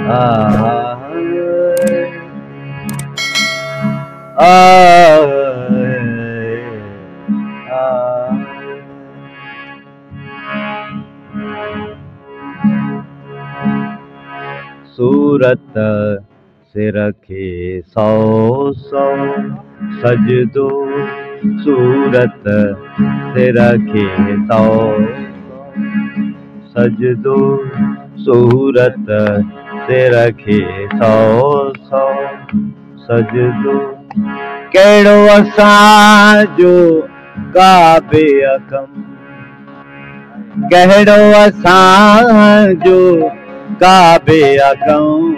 आ सूरत से रखे सौ सौ सजदो, सूरत से रखे सौ सजदो, सूरत से रखे सौ सौ सजदो। कहिड़ो असांजो काबे अकम, कहिड़ो असांजो काबे अकम,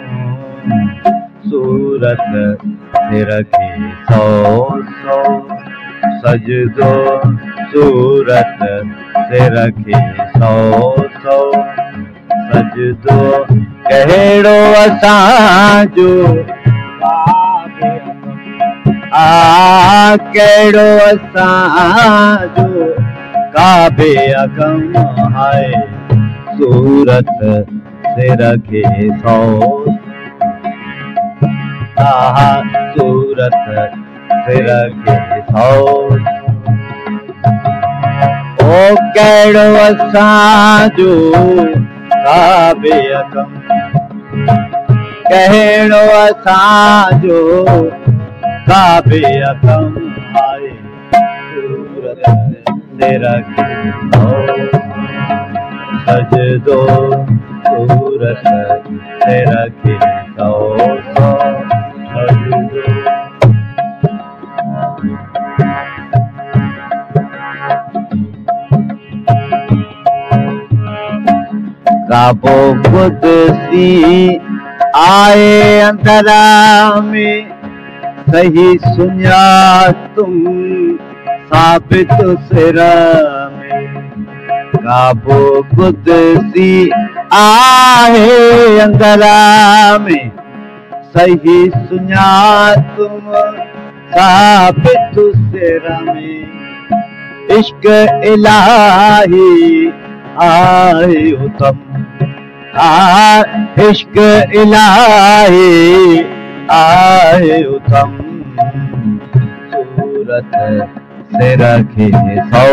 सूरत से रखे सौ सौ सजदो, सूरत से रखे सौ सौ सजदो। कहिड़ो असांजो काबे अकम, कहिड़ो असांजो काबे अकम हाय, सूरत से रखे सौ सूरत से रखे सौ। ओ कहिड़ो असांजो काबे अकम, कहिड़ो असांजो काबे अकम हाय, सूरत से रखे सौ सजदो, सूरत से रखे सौ सौ सजदो। काबो कुदसी आए अंदरा में, सही सुञा तुम साबित सिरा में। काबो कुदसी आहे अंदरा में, सही सुञा तुम साबित सिरा में। इश्क इलाही आए उत्तम, इश्क इलाही आए उत्तम, सूरत से रखे सौ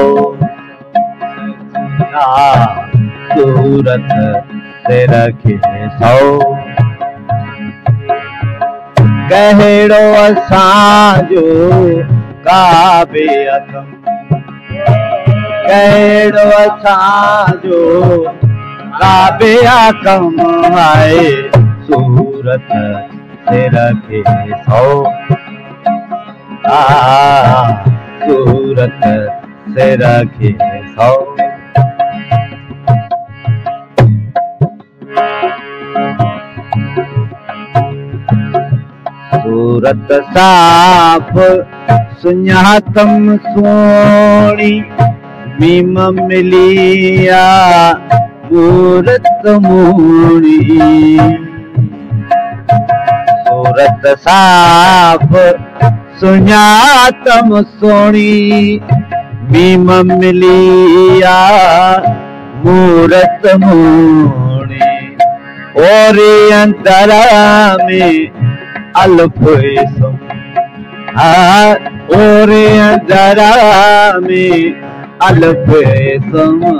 सूरत से रखे सौ। कहिड़ो असांजो काबे अकम, कहिड़ो असांजो काबे अकम आहे, सूरत से रखे सौ सूरत से रखे सौ। सूरत साफ सुञातम सोणी, मीम मिलिया मूरत मूणी। सूरत साफ सुञातम सोणी, मीम मिलिया मूरत मूणी। ओरे अंतरा में अल्फ इस्म, ओरे अंतरा में अल्फ इस्म,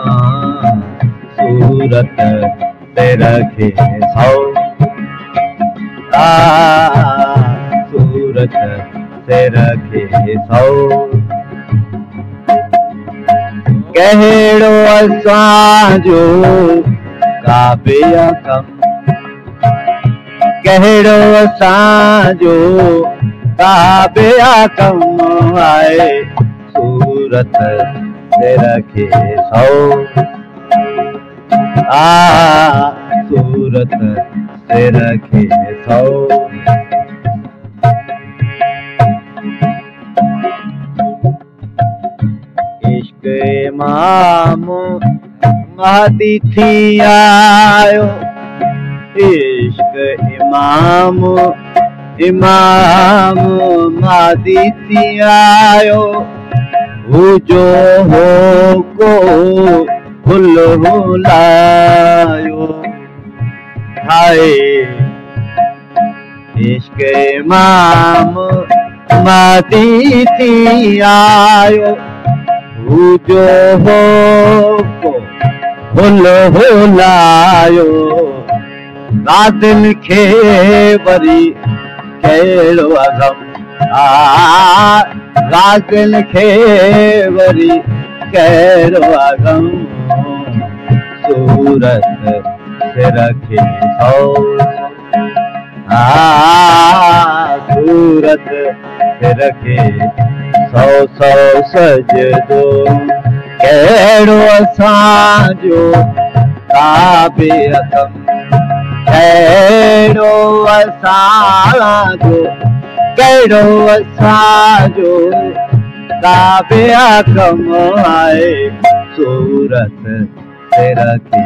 सूरत से रखे सौ सूरत से रखे सौ। कहिड़ो असांजो काबे अकम, कहिड़ो असांजो काबे अकम आहे, सूरत से रखे सौ सूरत से रखे सौ। इश्क इमाम महदी थी आयो, इश्क इमाम इमाम महदी थी आयो। जो हो को भुल भुलायो हाय। इश्क इमाम महदी थी आयो जो हो को हुल हुलायो गादिल खे वरी कहिड़ो अगम गादिल खे वरी कहिड़ो अगम सूरत सिर खे सूरत सिर खे सौ सौ सजदो कहिड़ो असांजो काबे अकम कहिड़ो असांजो कहिड़ो असांजो काबे अकम आहे सूरत सिर खे